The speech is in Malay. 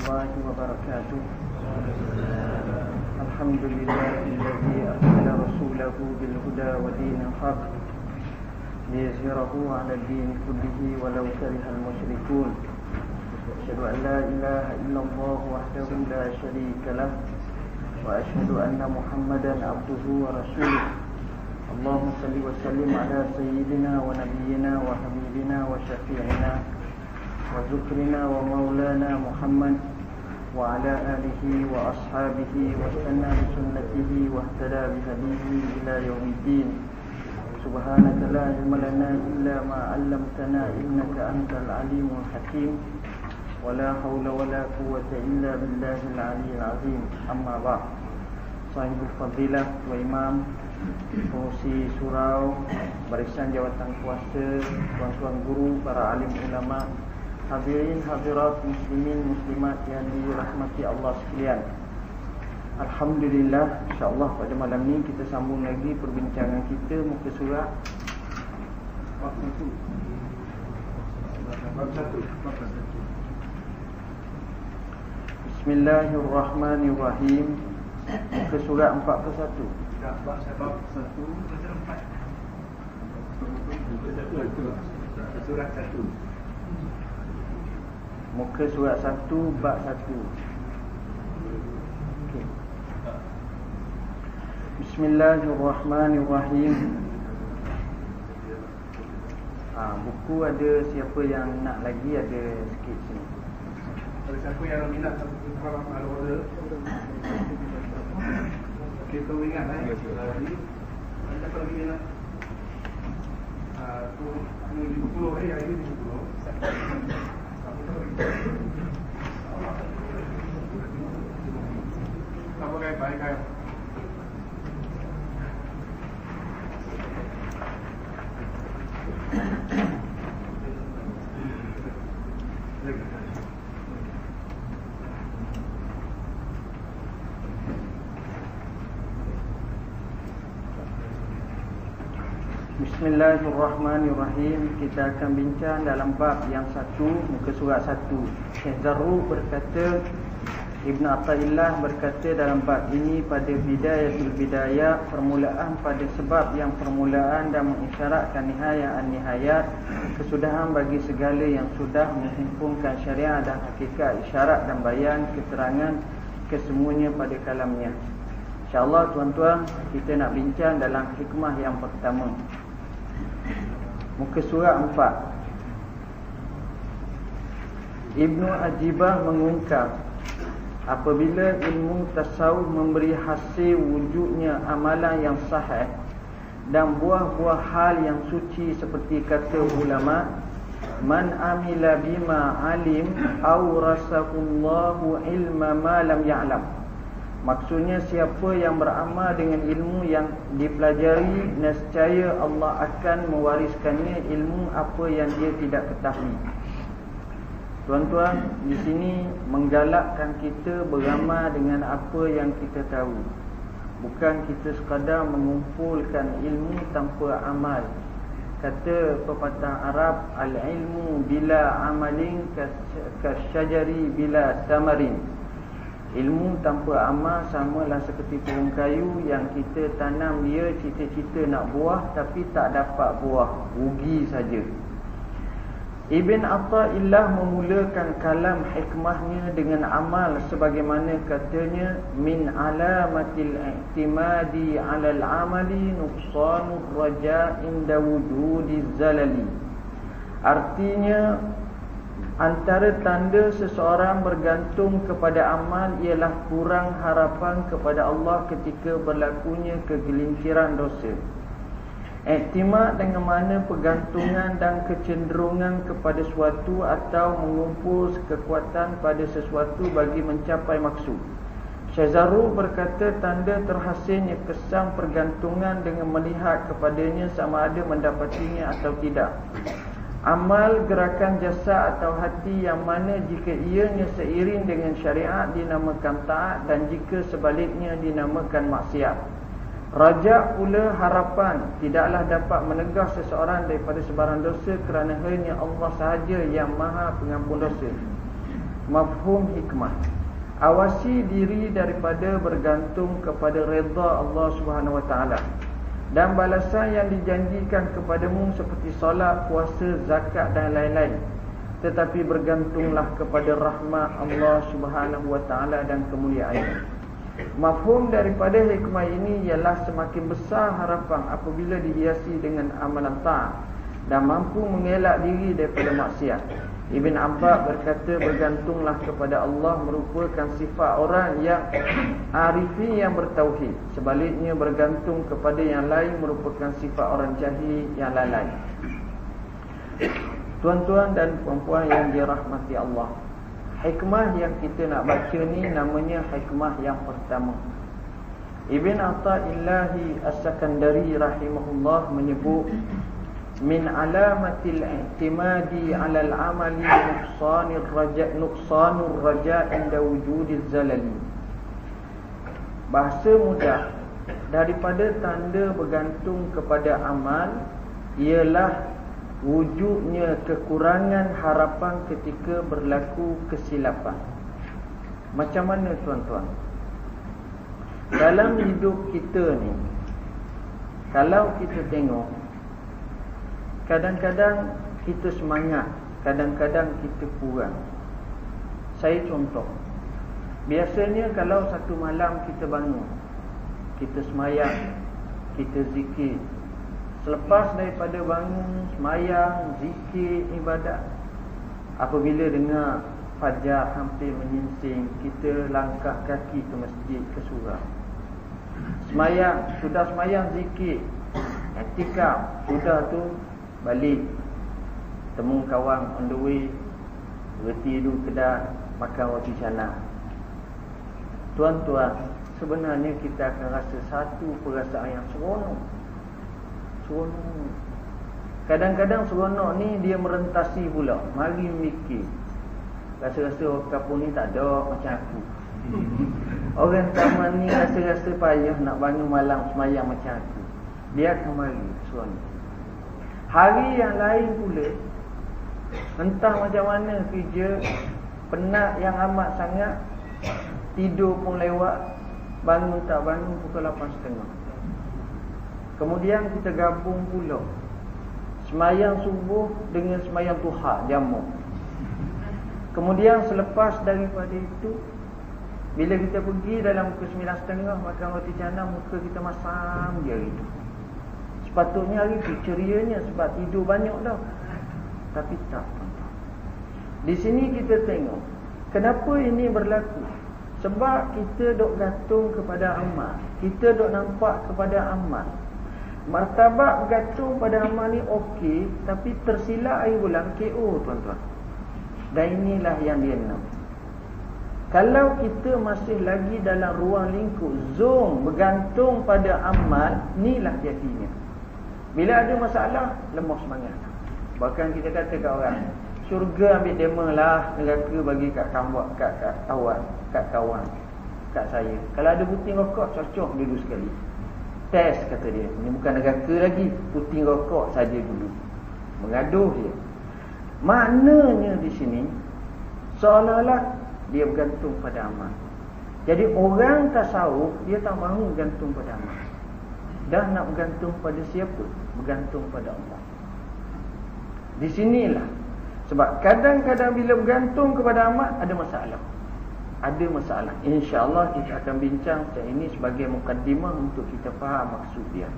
الله وبركاته. الحمد لله الذي أرسل رسوله بالهدى ودين الحق ليظهره على الدين كله ولو كره المشركون. أشهد أن لا إله إلا الله وحده لا شريك له وأشهد أن محمدا عبده ورسوله. اللهم صل وسلم على سيدنا ونبينا وحبيبنا وشفيعنا وذكرنا ومولانا محمد وعلى آله وأصحابه واستنى بسنته واهتدى بهديه إلى يوم الدين. سبحانك لا علم لنا إلا ما علمتنا إنك أنت العليم الحكيم ولا حول ولا قوة إلا بالله العلي العظيم. أما بعد. Sahibul Fadilah wa Imam, pengurusi surau, barisan jawatan kuasa, tuan-tuan guru, para alim ulama, hadirin hadirat muslimin muslimat yang dirahmati Allah sekalian. Alhamdulillah, insya-Allah pada malam ni kita sambung lagi perbincangan kita muka surat bab 1. Bismillahirrahmanirrahim. Muka surat 41. Bab 1 surat 1. Muka surat 1 bab 1. Okay. Bismillahirrahmanirrahim. Buku ada siapa yang nak lagi, ada sikit sini. Ada siapa yang minat satu kitab al-order? Kita ingat tadi. Siapa lagi minat? Tu ini 20 hari ini 20. Apa kayak baik kayak Bismillahirrahmanirrahim. Kita akan bincang dalam bab yang 1, muka surat 1. Syekh Zarruq berkata, Ibn Athaillah berkata dalam bab ini pada bidayatul bidayah, permulaan pada sebab yang permulaan dan mengisyaratkan nihayat kesudahan bagi segala yang sudah menghimpunkan syariat dan hakikat, isyarat dan bayan, keterangan kesemuanya pada kalamnya. InsyaAllah tuan-tuan, kita nak bincang dalam hikmah yang pertama. Muka surat 4. Ibnu Ajibah mengungkap, apabila ilmu tasawuf memberi hasil wujudnya amalan yang sahih dan buah-buah hal yang suci seperti kata ulama, man amila bima alim awrasahullahu ilma ma lam ya'lam. Maksudnya siapa yang beramal dengan ilmu yang dipelajari, nescaya Allah akan mewariskannya ilmu apa yang dia tidak ketahui. Tuan-tuan, di sini menggalakkan kita beramal dengan apa yang kita tahu. Bukan kita sekadar mengumpulkan ilmu tanpa amal. Kata pepatah Arab, al-ilmu bila amalin kasyajari bila samarin. Ilmu tanpa amal samalah seperti pohon kayu yang kita tanam dia, cita-cita nak buah tapi tak dapat buah, rugi saja. Ibn Athaillah memulakan kalam hikmahnya dengan amal sebagaimana katanya, min alamatil i'timadi 'alal 'amali nuqsanur raja' inda wujudiz zalali. Artinya, antara tanda seseorang bergantung kepada amal ialah kurang harapan kepada Allah ketika berlakunya kegelinciran dosa. Iktimad dengan mana pergantungan dan kecenderungan kepada suatu atau mengumpul kekuatan pada sesuatu bagi mencapai maksud. Syekh Zarruq berkata tanda terhasilnya kesan pergantungan dengan melihat kepadanya sama ada mendapatinya atau tidak. Amal gerakan jasad atau hati yang mana jika ianya seiring dengan syariat dinamakan taat dan jika sebaliknya dinamakan maksiat. Raja pula harapan tidaklah dapat menegah seseorang daripada sebarang dosa kerana hanya Allah sahaja yang maha pengampun dosa. Mafhum hikmah, awasi diri daripada bergantung kepada redha Allah Subhanahu Wa Taala dan balasan yang dijanjikan kepadamu seperti solat, puasa, zakat dan lain-lain. Tetapi bergantunglah kepada rahmat Allah Subhanahu Wa Taala dan kemuliaannya. Mafhum daripada hikmah ini ialah semakin besar harapan apabila dihiasi dengan amalan taat dan mampu mengelak diri daripada maksiat. Ibn Abbas berkata, bergantunglah kepada Allah merupakan sifat orang yang arifin yang bertauhid. Sebaliknya bergantung kepada yang lain merupakan sifat orang jahil yang lalai. Tuan-tuan dan puan-puan yang dirahmati Allah, hikmah yang kita nak baca ni namanya hikmah yang pertama. Ibn Athaillah As-Sakandari rahimahullah menyebut, min alamatil i'timadi 'ala al-'amali nuqsanur raja' inda wujudiz zalali. Bahasa mudah, daripada tanda bergantung kepada amal ialah wujudnya kekurangan harapan ketika berlaku kesilapan. Macam mana tuan-tuan? Dalam hidup kita ni, kalau kita tengok, kadang-kadang kita semangat, kadang-kadang kita kurang. Saya contoh, biasanya kalau satu malam kita bangun, kita semayang, kita zikir. Selepas daripada bangun, semayang, zikir, ibadat, apabila dengar fajar hampir menyingsing, kita langkah kaki ke masjid, ke surau. Semayang, sudah semayang, zikir, i'tikaf, sudah tu balik, temu kawan on the way, berhenti dulu kedai, makan roti canai. Tuan-tuan, sebenarnya kita akan rasa satu perasaan yang seronok. Kadang-kadang seronok ni dia merentasi pula. Mari mikir, rasa-rasa orang kampung ni tak ada macam aku. Orang taman ni rasa-rasa payah nak bangun malam semayang macam aku. Dia akan mari seronok. Hari yang lain pula, entah macam mana kerja, penat yang amat sangat, tidur pun lewat, bangun tak bangun pukul 8.30. Kemudian kita gabung pula semayang subuh dengan semayang duha, jamu. Kemudian selepas daripada itu, bila kita pergi dalam pukul 9.30 makan roti canai, muka kita masam je hari itu. Sepatutnya hari itu cerianya sebab tidur banyak dah. Tapi tak. Di sini kita tengok kenapa ini berlaku. Sebab kita dok gantung kepada amal, kita dok nampak kepada amal. Martabat bergantung pada amal ni okey, tapi tersilap air bulan KO tuan-tuan. Dan inilah yang dia nak. Kalau kita masih lagi dalam ruang lingkup zon bergantung pada amal, inilah jadinya. Bila ada masalah, lemah semangat. Bahkan kita kata kat orang, syurga ambil demo lah, neraka bagi kat kawan, kat kawan, kat saya. Kalau ada puting rokok, cocok dulu sekali. Test kata dia. Ini bukan neraka lagi, puting rokok saja dulu. Mengaduh dia. Maknanya di sini seolah-olah dia bergantung pada amal. Jadi orang tasawuf dia tak mahu bergantung pada amal. Dah nak bergantung pada siapa? Bergantung pada Allah. Di sinilah sebab kadang-kadang bila bergantung kepada amal ada masalah. Ada masalah. InsyaAllah kita akan bincang ini sebagai mukaddimah untuk kita faham maksud dia.